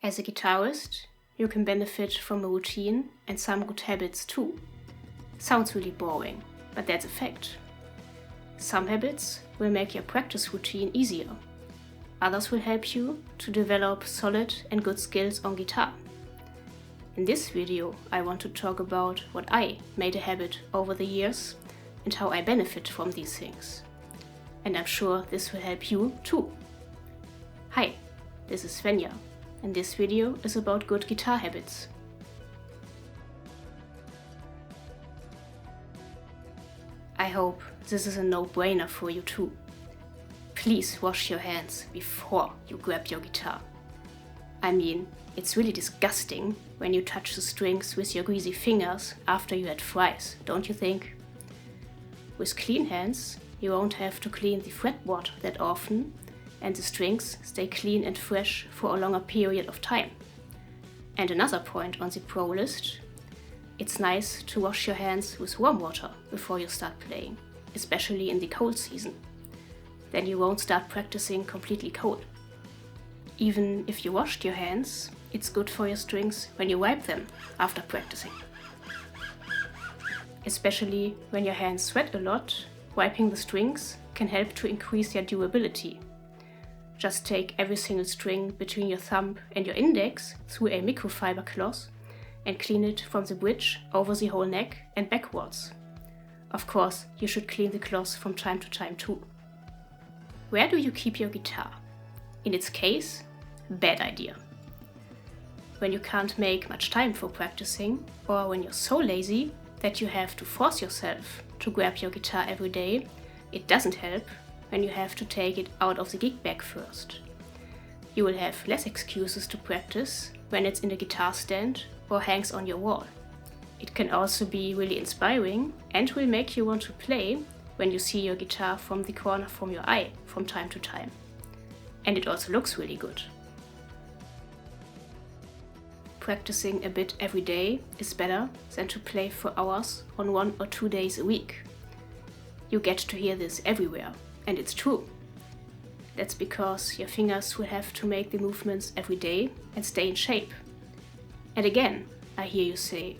As a guitarist, you can benefit from a routine and some good habits too. Sounds really boring, but that's a fact. Some habits will make your practice routine easier. Others will help you to develop solid and good skills on guitar. In this video, I want to talk about what I made a habit over the years and how I benefit from these things. And I'm sure this will help you too. Hi, this is Svenja, and this video is about good guitar habits. I hope this is a no-brainer for you too. Please wash your hands before you grab your guitar. I mean, it's really disgusting when you touch the strings with your greasy fingers after you had fries, don't you think? With clean hands, you won't have to clean the fretboard that often, and the strings stay clean and fresh for a longer period of time. And another point on the pro list, it's nice to wash your hands with warm water before you start playing, especially in the cold season. Then you won't start practicing completely cold. Even if you washed your hands, it's good for your strings when you wipe them after practicing. Especially when your hands sweat a lot, wiping the strings can help to increase their durability. Just take every single string between your thumb and your index through a microfiber cloth and clean it from the bridge over the whole neck and backwards. Of course, you should clean the cloth from time to time too. Where do you keep your guitar? In its case, bad idea. When you can't make much time for practicing, or when you're so lazy that you have to force yourself to grab your guitar every day, it doesn't help when you have to take it out of the gig bag first. You will have less excuses to practice when it's in a guitar stand or hangs on your wall. It can also be really inspiring and will make you want to play when you see your guitar from the corner from your eye from time to time. And it also looks really good. Practicing a bit every day is better than to play for hours on 1 or 2 days a week. You get to hear this everywhere, and it's true. That's because your fingers will have to make the movements every day and stay in shape. And again, I hear you say,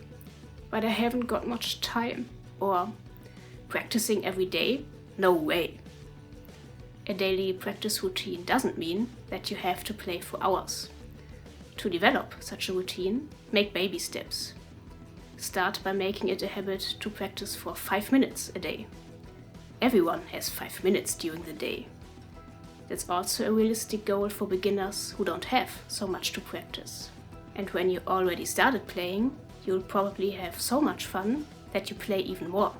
but I haven't got much time, or practicing every day? No way. A daily practice routine doesn't mean that you have to play for hours. To develop such a routine, make baby steps. Start by making it a habit to practice for 5 minutes a day. Everyone has 5 minutes during the day. That's also a realistic goal for beginners who don't have so much to practice. And when you already started playing, you'll probably have so much fun that you play even more.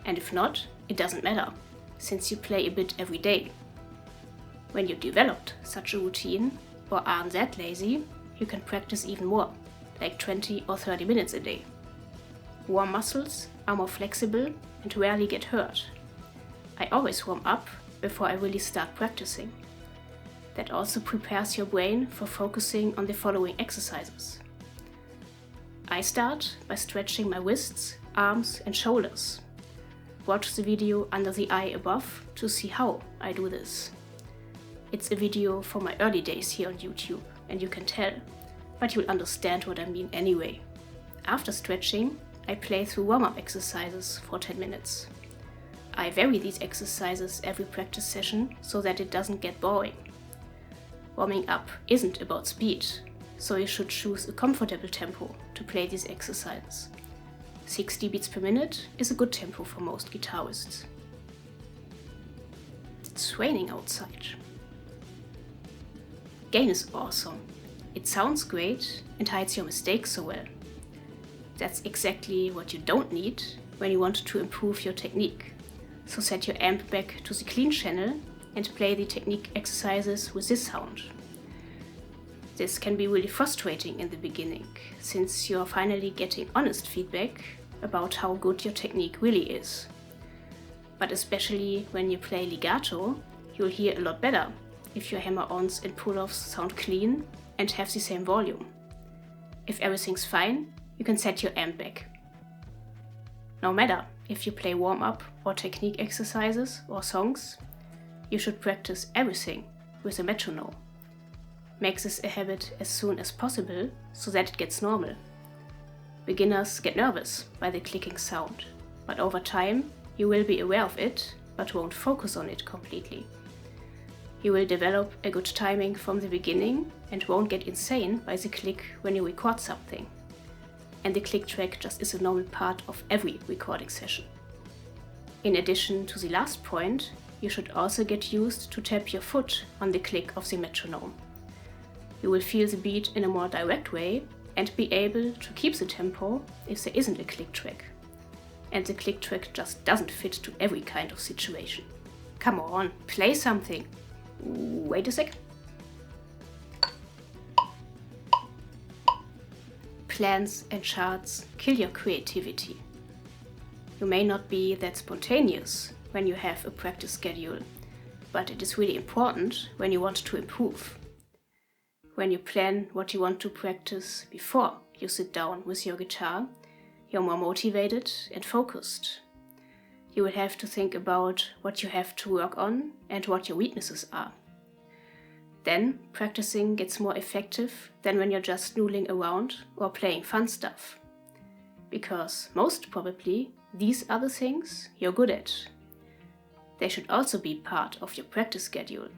And if not, it doesn't matter, since you play a bit every day. When you've developed such a routine, or aren't that lazy, you can practice even more, like 20 or 30 minutes a day. Warm muscles are more flexible and rarely get hurt. I always warm up before I really start practicing. That also prepares your brain for focusing on the following exercises. I start by stretching my wrists, arms and shoulders. Watch the video under the eye above to see how I do this. It's a video from my early days here on YouTube, and you can tell, but you'll understand what I mean anyway. After stretching, I play through warm-up exercises for 10 minutes. I vary these exercises every practice session so that it doesn't get boring. Warming up isn't about speed, so you should choose a comfortable tempo to play these exercises. 60 beats per minute is a good tempo for most guitarists. It's raining outside. Gain is awesome. It sounds great and hides your mistakes so well. That's exactly what you don't need when you want to improve your technique. So set your amp back to the clean channel and play the technique exercises with this sound. This can be really frustrating in the beginning, since you're finally getting honest feedback about how good your technique really is. But especially when you play legato, you'll hear a lot better if your hammer-ons and pull-offs sound clean and have the same volume. If everything's fine, you can set your amp back. No matter if you play warm-up or technique exercises or songs, you should practice everything with a metronome. Make this a habit as soon as possible so that it gets normal. Beginners get nervous by the clicking sound, but over time you will be aware of it but won't focus on it completely. You will develop a good timing from the beginning and won't get insane by the click when you record something. And the click track just is a normal part of every recording session. In addition to the last point, you should also get used to tap your foot on the click of the metronome. You will feel the beat in a more direct way and be able to keep the tempo if there isn't a click track. And the click track just doesn't fit to every kind of situation. Come on, play something! Wait a sec. Plans and charts kill your creativity. You may not be that spontaneous when you have a practice schedule, but it is really important when you want to improve. When you plan what you want to practice before you sit down with your guitar, you're more motivated and focused. You will have to think about what you have to work on and what your weaknesses are. Then practicing gets more effective than when you're just noodling around or playing fun stuff. Because most probably these are the things you're good at. They should also be part of your practice schedule,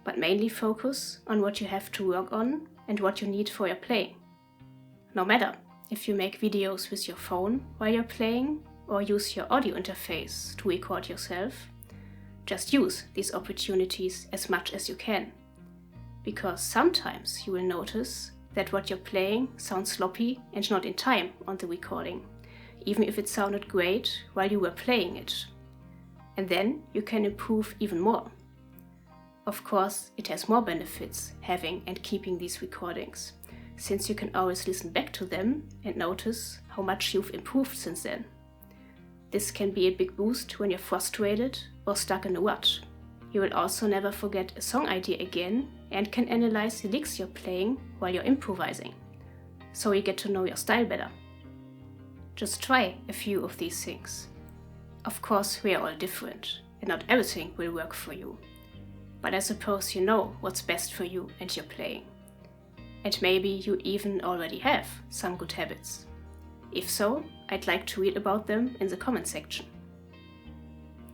but mainly focus on what you have to work on and what you need for your playing. No matter if you make videos with your phone while you're playing or use your audio interface to record yourself, just use these opportunities as much as you can. Because sometimes you will notice that what you're playing sounds sloppy and not in time on the recording, even if it sounded great while you were playing it. And then you can improve even more. Of course, it has more benefits having and keeping these recordings, since you can always listen back to them and notice how much you've improved since then. This can be a big boost when you're frustrated or stuck in a rut. You will also never forget a song idea again and can analyze the licks you're playing while you're improvising, so you get to know your style better. Just try a few of these things. Of course, we are all different, and not everything will work for you. But I suppose you know what's best for you and your playing. And maybe you even already have some good habits. If so, I'd like to read about them in the comment section.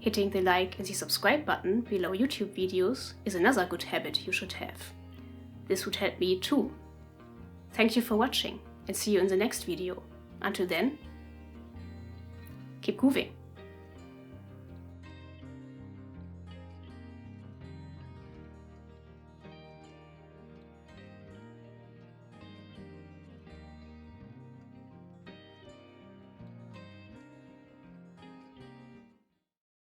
Hitting the like and the subscribe button below YouTube videos is another good habit you should have. This would help me too. Thank you for watching and see you in the next video. Until then, keep grooving.